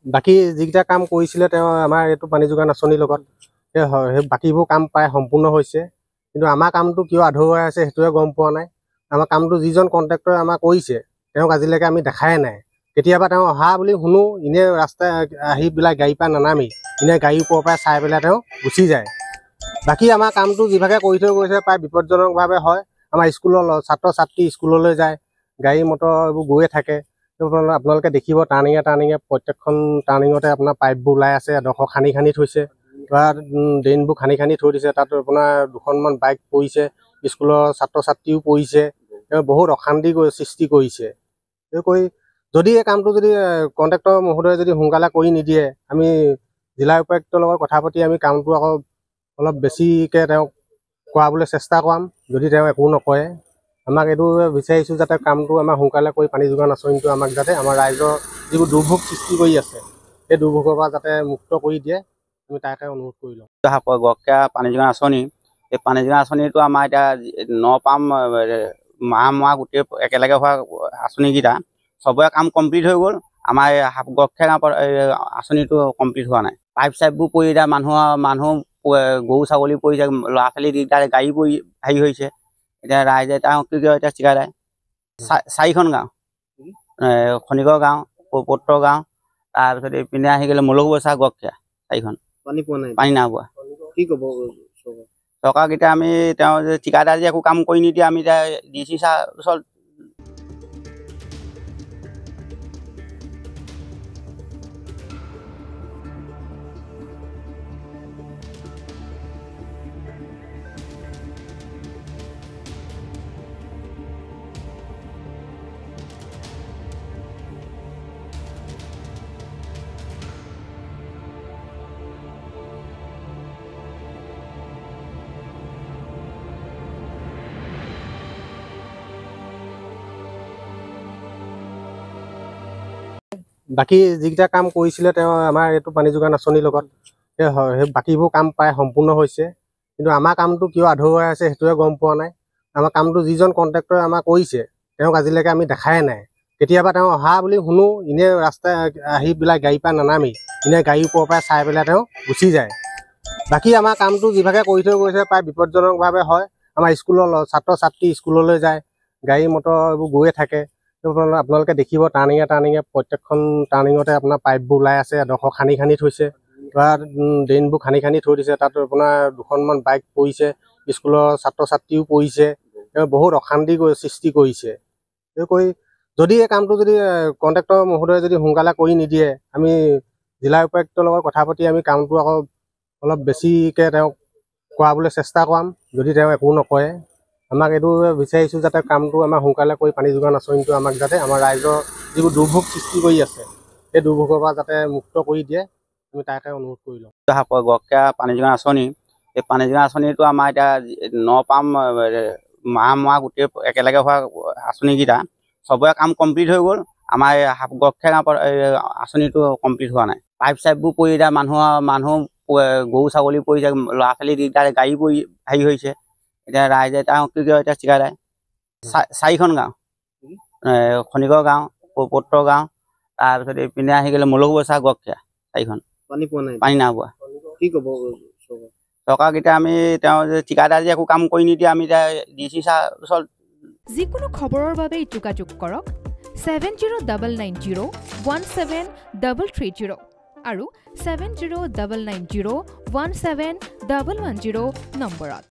বাকী যিকেইটা কাম কৰিছিলে তেওঁ আমাৰ এইটো পানী যোগান আঁচনিৰ লগত সেই বাকীবোৰ কাম প্ৰায় সম্পূৰ্ণ হৈছে, কিন্তু আমাৰ কামটো কিয় আধৰুৱাই আছে সেইটোৱে গম পোৱা নাই। আমাৰ কামটো যিজন কণ্ট্ৰেক্টৰে আমাৰ কৰিছে তেওঁক আজিলৈকে আমি দেখাই নাই। কেতিয়াবা তেওঁ অহা বুলি শুনো, এনেই ৰাস্তাই আহি পেলাই গাড়ীৰ পৰা নানামি এনেই গাড়ীৰ ওপৰৰ পৰাই চাই পেলাই তেওঁ গুচি যায়। বাকী আমাৰ কামটো যিভাগে কৰি থৈ গৈছে প্ৰায় বিপদজনকভাৱে হয়। আমাৰ স্কুলৰ ছাত্ৰ ছাত্ৰী স্কুললৈ যায়, গাড়ী মটৰ এইবোৰ গৈয়ে থাকে। আপোনালোকে দেখিব টাৰ্ণিঙে প্ৰত্যেকখন টাৰ্ণিঙতে আপোনাৰ পাইপবোৰ ওলাই আছে, এডোখৰ খান্দি থৈছে বা ড্ৰেইনবোৰ খান্দি থৈ দিছে। তাত আপোনাৰ দুখনমান বাইক পৰিছে, স্কুলৰ ছাত্ৰ ছাত্ৰীও পৰিছে। বহুত অশান্তি সৃষ্টি কৰিছে। যদি এই কামটো যদি কণ্ট্ৰেক্টৰ মহোদয়ে যদি সোনকালে কৰি নিদিয়ে, আমি জিলা উপায়ুক্তৰ লগত কথা পাতি আমি কামটো আকৌ অলপ বেছিকৈ তেওঁক কৰাবলৈ চেষ্টা কৰাম। যদি তেওঁ একো নকৰে, আমাক এইটো বিচাৰিছোঁ যাতে কামটো আমাৰ সোনকালে কৰি পানী যোগান আঁচনিটো আমাক যাতে আমাৰ ৰাইজৰ যিবোৰ দুৰ্ভোগ সৃষ্টি কৰি আছে সেই দুৰ্ভোগৰ পৰা যাতে মুক্ত কৰি দিয়ে, আমি তাকে অনুৰোধ কৰি লওঁ। গড়খীয়া পানী যোগান আঁচনি, এই পানী যোগান আঁচনিটো আমাৰ এতিয়া নপাম মাহ গোটেই একেলগে হোৱা আঁচনিকেইটা চবৰে কাম কমপ্লিট হৈ গ'ল। আমাৰ গড়খীয়া গাঁৱৰ আঁচনিটো কমপ্লিট হোৱা নাই। পাইপ চাইপবোৰ পৰি এতিয়া মানুহ গৰু ছাগলী পৰিছে, ল'ৰা ছোৱালী দিগদাৰ, গাড়ী পৰি হেৰি হৈছে। এতিয়া ৰাইজে তেওঁ কি কয় এতিয়া চিকাই যায় 4খন গাঁও, খনিকৰ গাঁও, পত্ৰ গাঁও, তাৰপিছত এইপিনে আহি গ'লে মলুকবচা, গড়খীয়া 4খন পানী নাই পোৱা। কি ক'ব চৰকাৰক এতিয়া আমি তেওঁ যে ঠিকাদাৰ যে একো কাম কৰি নিদিয়ে, আমি এতিয়া DC ছাৰ ওচৰত বাকী যিকেইটা কাম কৰিছিলে তেওঁ আমাৰ এইটো পানী যোগান আঁচনিৰ লগত সেই বাকীবোৰ কাম প্ৰায় সম্পূৰ্ণ হৈছে, কিন্তু আমাৰ কামটো কিয় আধৰুৱাই আছে সেইটোৱে গম পোৱা নাই। আমাৰ কামটো যিজন কণ্ট্ৰেক্টৰে আমাৰ কৰিছে তেওঁক আজিলৈকে আমি দেখাই নাই। কেতিয়াবা তেওঁ অহা বুলি শুনো, এনেই ৰাস্তাই আহি পেলাই গাড়ীৰ পৰা নানামি এনেই গাড়ীৰ ওপৰৰ পৰাই চাই পেলাই তেওঁ গুচি যায়। বাকী আমাৰ কামটো যিভাগে কৰি থৈ গৈছে প্ৰায় বিপদজনকভাৱে হয়। আমাৰ স্কুলৰ ছাত্ৰ ছাত্ৰী স্কুললৈ যায়, গাড়ী মটৰ এইবোৰ গৈয়ে থাকে। আপোনালোকে দেখিব টাৰ্ণিঙে প্ৰত্যেকখন টাৰ্ণিঙতে আপোনাৰ পাইপবোৰ ওলাই আছে, এডোখৰ খান্দি থৈছে বা ড্ৰেইনবোৰ খান্দি থৈ দিছে। তাত আপোনাৰ দুখনমান বাইক পৰিছে, স্কুলৰ ছাত্ৰ ছাত্ৰীও পৰিছে। বহুত অশান্তি সৃষ্টি কৰিছে। যদি এই কামটো যদি কণ্ট্ৰেক্টৰ মহোদয়ে যদি সোনকালে কৰি নিদিয়ে, আমি জিলা উপায়ুক্তৰ লগত কথা পাতি আমি কামটো আকৌ অলপ বেছিকৈ তেওঁক কৰাবলৈ চেষ্টা কৰাম। যদি তেওঁ একো নকৰে, আমাক এইটো বিচাৰিছোঁ যাতে কামটো আমাৰ সোনকালে কৰি পানী যোগান আঁচনিটো আমাক যাতে আমাৰ ৰাইজৰ যিবোৰ দুৰ্ভোগ সৃষ্টি কৰি আছে সেই দুৰ্ভোগৰ পৰা যাতে মুক্ত কৰি দিয়ে, আমি তাকে অনুৰোধ কৰি লওঁ। গড়খীয়া পানী যোগান আঁচনি, এই পানী যোগান আঁচনিটো আমাৰ এতিয়া নপাম মাহ গোটেই একেলগে হোৱা আঁচনিকেইটা চবৰে কাম কমপ্লিট হৈ গ'ল। আমাৰ গড়খীয়া গাঁৱৰ আঁচনিটো কমপ্লিট হোৱা নাই। পাইপ চাইপবোৰ পৰি এতিয়া মানুহ গৰু ছাগলী পৰিছে, ল'ৰা ছোৱালী দিগদাৰ, গাড়ী পৰি হেৰি হৈছে। এতিয়া ৰাইজে তেওঁ কি কয় এতিয়া চিকাই যায় 4খন গাঁও, খনিকৰ গাঁও, পত্ৰ গাঁও, তাৰপিছত এইপিনে আহি গ'লে মলুকবচা, গড়খীয়া 4খন পানী নাই পোৱা। কি ক'ব চৰকাৰক এতিয়া আমি তেওঁ যে ঠিকাদাৰ যে একো কাম কৰি নিদিয়ে, আমি এতিয়া DC ছাৰ ওচৰত যিকোনো খবৰৰ বাবে যোগাযোগ কৰক 7099017330 আৰু 7099017110 নম্বৰত।